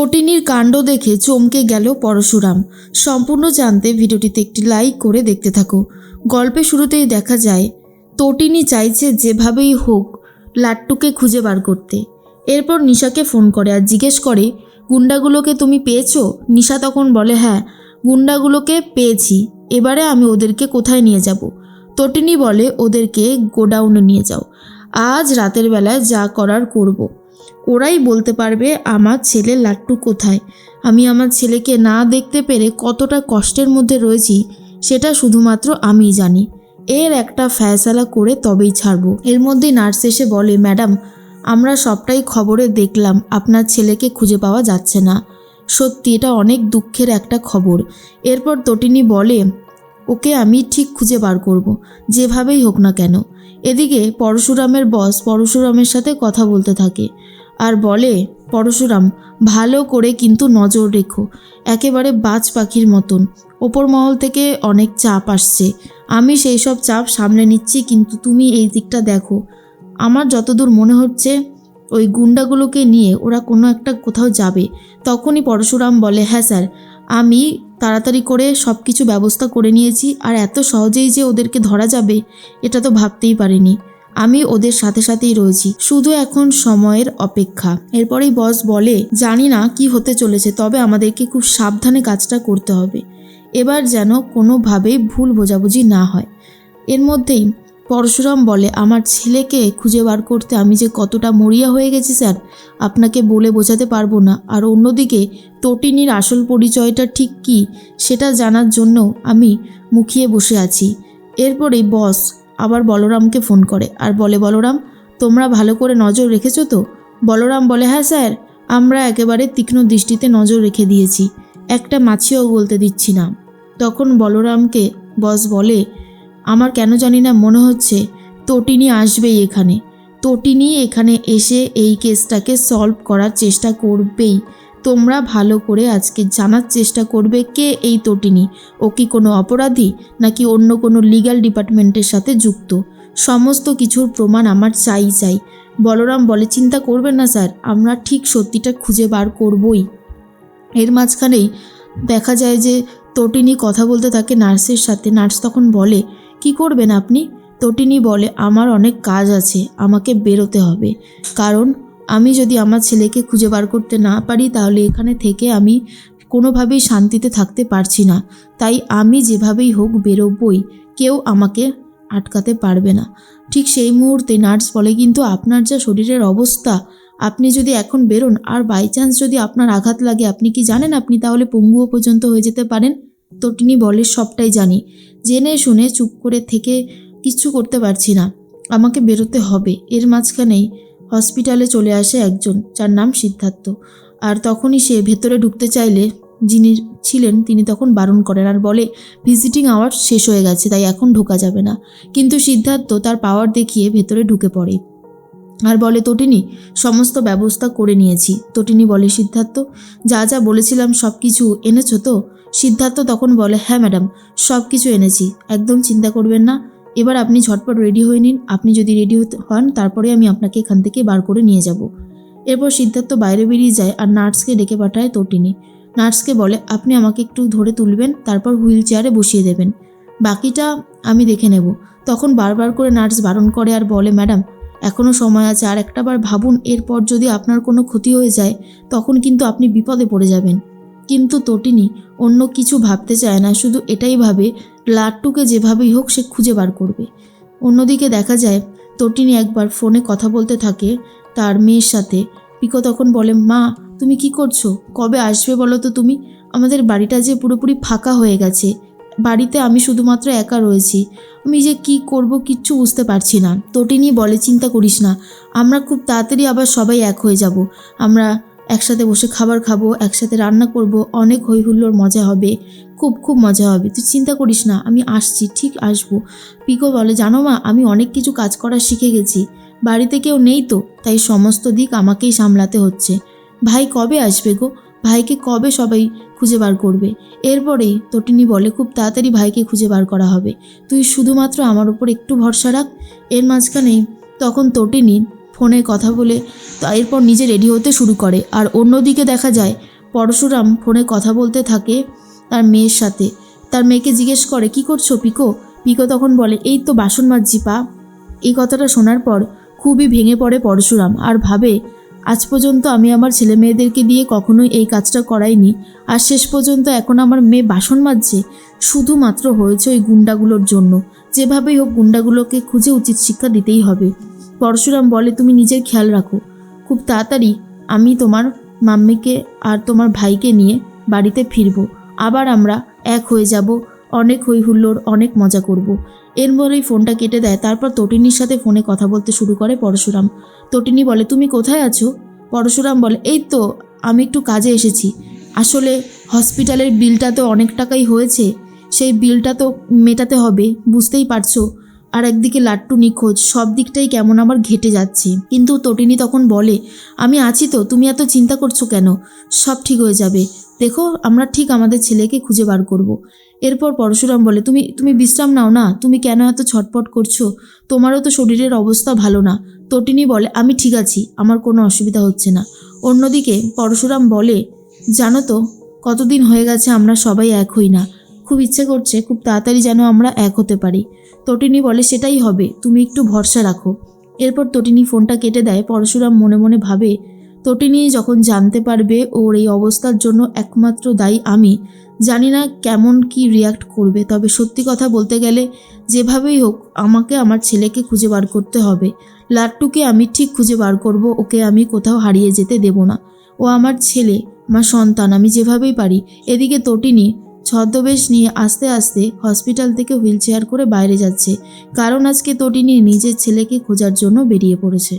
তটিনীর কাণ্ড দেখে চমকে গেল পরশুরাম। সম্পূর্ণ জানতে ভিডিওটিতে একটি লাইক করে দেখতে থাকো। গল্পের শুরুতেই দেখা যায় তটিনী চাইছে যেভাবেই হোক লাট্টুকে খুঁজে বার করতে। এরপর নিশাকে ফোন করে আর জিজ্ঞেস করে, গুন্ডাগুলোকে তুমি পেয়েছো? নিশা তখন বলে, হ্যাঁ গুন্ডাগুলোকে পেয়েছি, এবারে আমি ওদেরকে কোথায় নিয়ে যাব? তটিনী বলে, ওদেরকে গোডাউনে নিয়ে যাও, আজ রাতের বেলায় যা করার করব। ওরাই বলতে পারবে আমার ছেলে লাট্টু কোথায়। আমি আমার ছেলেকে না দেখতে পেরে কতটা কষ্টের মধ্যে রয়েছি সেটা শুধুমাত্র আমিই জানি। এর একটা ফয়সালা করে তবেই ছাড়ব। এর মধ্যেই নার্স এসে বলে, ম্যাডাম আমরা সবটাই খবরে দেখলাম, আপনার ছেলেকে খুঁজে পাওয়া যাচ্ছে না। সত্যি এটা অনেক দুঃখের একটা খবর। এরপর তটিনী বলে, ওকে আমি ঠিক খুঁজে বার করব, যেভাবেই হোক না কেন। এদিকে পরশুরামের বস পরশুরামের সাথে কথা বলতে থাকে আর বলে, পরশুরাম ভালো করে কিন্তু নজর রেখো, একেবারে বাজ পাখির মতন। ওপর মহল থেকে অনেক চাপ আসছে, আমি সেই সব চাপ সামলে নিচ্ছি, কিন্তু তুমি এই দিকটা দেখো। আমার যতদূর মনে হচ্ছে ওই গুন্ডাগুলোকে নিয়ে ওরা কোনো একটা কোথাও যাবে। তখনই পরশুরাম বলে, হ্যাঁ স্যার, আমি তাড়াতাড়ি করে সব কিছু ব্যবস্থা করে নিয়েছি, আর এত সহজেই যে ওদেরকে ধরা যাবে এটা তো ভাবতেই পারিনি। আমি ওদের সাথে সাথেই রয়েছি, শুধু এখন সময়ের অপেক্ষা। এরপরেই বস বলে, জানি না কি হতে চলেছে, তবে আমাদেরকে খুব সাবধানে কাজটা করতে হবে, এবার যেন কোনোভাবেই ভুল বোঝাবুঝি না হয়। এর মধ্যেই পরশুরাম বলে, আমার ছেলেকে খুঁজে বার করতে আমি যে কতটা মরিয়া হয়ে গেছি স্যার, আপনাকে বলে বোঝাতে পারবো না। আর অন্যদিকে তটিনীর আসল পরিচয়টা ঠিক কী সেটা জানার জন্য আমি মুখিয়ে বসে আছি। এরপরেই বস আবার বলরামকে ফোন করে আর বলে, বলরাম তোমরা ভালো করে নজর রেখেছো তো? বলরাম বলে, হ্যাঁ স্যার, আমরা একেবারে তীক্ষ্ণ দৃষ্টিতে নজর রেখে দিয়েছি, একটা মাছিও গলতে দিচ্ছি না। তখন বলরামকে বস বলে, আমার কেন জানি না মনে হচ্ছে তটিনী আসবেই এখানে। তটিনী এখানে এসে এই কেসটাকে সলভ করার চেষ্টা করবেই। তোমরা ভালো করে আজকে জানার চেষ্টা করবে কে এই তটিনী, ও কি কোনো অপরাধী নাকি অন্য কোনো লিগ্যাল ডিপার্টমেন্টের সাথে যুক্ত। সমস্ত কিছুর প্রমাণ আমার চাই। বলরাম বলে, চিন্তা করবেন না স্যার, আমরা ঠিক সত্যিটা খুঁজে বার করবই। এর মাঝখানেই দেখা যায় যে তটিনী কথা বলতে থাকে নার্সের সাথে। নার্স তখন বলে, কি করবেন আপনি? তটিনী বলে, আমার অনেক কাজ আছে, আমাকে বেরোতে হবে, কারণ আমি যদি আমার ছেলেকে খুঁজে বার করতে না পারি তাহলে এখানে থেকে আমি কোনোভাবেই শান্তিতে থাকতে পারছি না। তাই আমি যেভাবেই হোক বেরোবই, কেউ আমাকে আটকাতে পারবে না। ঠিক সেই মুহূর্তে নার্স বলে, কিন্তু আপনার যা শরীরের অবস্থা, আপনি যদি এখন বেরোন আর বাই চান্স যদি আপনার আঘাত লাগে, আপনি কি জানেন আপনি তাহলে পঙ্গুও পর্যন্ত হয়ে যেতে পারেন? তটিনী বলে, সবটাই জানি, জেনে শুনে চুপ করে থেকে কিচ্ছু করতে পারছি না, আমাকে বেরোতে হবে। এর মাঝখানেই হসপিটালে চলে আসে একজন, যার নাম সিদ্ধার্থ। আর তখনই সে ভেতরে ঢুকতে চাইলে যিনি ছিলেন তিনি তখন বারণ করেন আর বলে, ভিজিটিং আওয়ার শেষ হয়ে গেছে, তাই এখন ঢোকা যাবে না। কিন্তু সিদ্ধার্থ তার পাওয়ার দেখিয়ে ভেতরে ঢুকে পড়ে আর বলে, তটিনী সমস্ত ব্যবস্থা করে নিয়েছি। তটিনী বলে, সিদ্ধার্থ যা যা বলেছিলাম সব কিছু এনেছো তো? সিদ্ধার্থ তখন বলে, হ্যাঁ ম্যাডাম, সব কিছু এনেছি, একদম চিন্তা করবেন না। এবার আপনি ঝটপট রেডি হয়ে নিন, আপনি যদি রেডি হন তারপরে আমি আপনাকে এখান থেকে বার করে নিয়ে যাব। এরপর সিদ্ধার্থ বাইরে বেরিয়ে যায় আর নার্সকে ডেকে পাঠায় তটিনী। নার্সকে বলে, আপনি আমাকে একটু ধরে তুলবেন, তারপর হুইল চেয়ারে বসিয়ে দেবেন, বাকিটা আমি দেখে নেব। তখন বারবার করে নার্স বারণ করে আর বলে, ম্যাডাম এখনও সময় আছে, আর একটাবার ভাবুন, এরপর যদি আপনার কোনো ক্ষতি হয়ে যায় তখন কিন্তু আপনি বিপদে পড়ে যাবেন। কিন্তু তটিনী অন্য কিছু ভাবতে চায় না, শুধু এটাই ভাবে লাট্টুকে যেভাবেই হোক সে খুঁজে বার করবে। অন্যদিকে দেখা যায় তটিনী একবার ফোনে কথা বলতে থাকে তার মেয়ের সাথে। পিকো তখন বলে, মা তুমি কি করছো, কবে আসবে বলো তো তুমি? আমাদের বাড়িটা যে পুরোপুরি ফাঁকা হয়ে গেছে, বাড়িতে আমি শুধুমাত্র একা রয়েছি, আমি যে কি করব কিচ্ছু বুঝতে পারছি না। তটিনী বলে, চিন্তা করিস না, আমরা খুব তাড়াতাড়ি আবার সবাই এক হয়ে যাব, আমরা একসাথে বসে খাবার খাবো, একসাথে রান্না করব, অনেক হই হুল্লোড় মজা হবে, খুব মজা হবে, তুই চিন্তা করিস না, আমি আসছি, ঠিক আসবো। পিকো বলে, জানো মা, আমি অনেক কিছু কাজ করা শিখে গেছি, বাড়িতে কেউ নেই তো, তাই সমস্ত দিক আমাকেই সামলাতে হচ্ছে। ভাই কবে আসবে গো? ভাইকে কবে সবাই খুঁজে বার করবে? এরপরেই তটিনী বলে, খুব তাড়াতাড়ি ভাইকে খুঁজে বার করা হবে, তুই শুধুমাত্র আমার উপর একটু ভরসা রাখ। এর মাঝখানেই তখন তটিনী ফোনে কথা বলে এরপর নিজে রেডি হতে শুরু করে। আর অন্যদিকে দেখা যায় পরশুরাম ফোনে কথা বলতে থাকে তার মেয়ের সাথে। তার মেয়েকে জিজ্ঞেস করে, কি করছো পিকো? পিকো তখন বলে, এই তো বাসন মাজছি পা। এই কথাটা শোনার পর খুবই ভেঙে পড়ে পরশুরাম আর ভাবে, আজ পর্যন্ত আমি আমার ছেলে মেয়েদেরকে দিয়ে কখনোই এই কাজটা করাইনি, আর শেষ পর্যন্ত এখন আমার মেয়ে বাসন মাজছে। শুধুমাত্র হয়েছে ওই গুন্ডাগুলোর জন্য। যেভাবেই হোক গুন্ডাগুলোকে খুঁজে উচিত শিক্ষা দিতেই হবে। পরশুরাম বলে, তুমি নিজের খেয়াল রাখো। খুব তাড়াতাড়ি আমি তোমার মাম্মিকে আর তোমার ভাইকে নিয়ে বাড়িতে ফিরবো। আবার আমরা এক হয়ে যাব, অনেক হই হুল্লোড়, অনেক মজা করব। এর পরেই ফোনটা কেটে দেয়। তারপর তটিনীর সাথে ফোনে কথা বলতে শুরু করে পরশুরাম। তটিনী বলে, তুমি কোথায় আছো? পরশুরাম বলে, এই তো আমি একটু কাজে এসেছি। আসলে হসপিটালের বিলটা তো অনেক টাকাই হয়েছে, সেই বিলটা তো মেটাতে হবে, বুঝতেই পারছো। আর একদিকে লাট্টু নিখোঁজ, সব দিকটাই কেমন আমার ঘেটে যাচ্ছে। কিন্তু তটিনী তখন বলে, আমি আছি তো, তুমি এত চিন্তা করছো কেন? সব ঠিক হয়ে যাবে। দেখো, আমরা ঠিক আমাদের ছেলেকে খুঁজে বার করব। এরপর পরশুরাম বলে, তুমি বিশ্রাম নাও না, তুমি কেন এত ছটপট করছো? তোমারও তো শরীরের অবস্থা ভালো না। তটিনী বলে, আমি ঠিক আছি, আমার কোনো অসুবিধা হচ্ছে না। অন্যদিকে পরশুরাম বলে, জানো তো কতদিন হয়ে গেছে আমরা সবাই এক হই না। খুব ইচ্ছে করছে খুব তাড়াতাড়ি যেন আমরা এক হতে পারি। তটিনী বলে, সেটাই হবে, তুমি একটু ভরসা রাখো। এরপর তটিনী ফোনটা কেটে দেয়। পরশুরাম মনে মনে ভাবে, তটিনী যখন জানতে পারবে ওর এই অবস্থার জন্য একমাত্র দায়ী আমি, জানি না কেমন কি রিয়াক্ট করবে। তবে সত্যি কথা বলতে গেলে যেভাবেই হোক আমাকে আমার ছেলেকে খুঁজে বার করতে হবে। লাট্টুকে আমি ঠিক খুঁজে বার করব, ওকে আমি কোথাও হারিয়ে যেতে দেব না। ও আমার ছেলে, আমার সন্তান, আমি যেভাবেই পারি। এদিকে তটিনী ছদ্মবেশ নিয়ে আস্তে আস্তে হসপিটাল থেকে হুইল চেয়ার করে বাইরে যাচ্ছে, কারণ আজকে তটিনী নিজের ছেলেকে খোঁজার জন্য বেরিয়ে পড়েছে।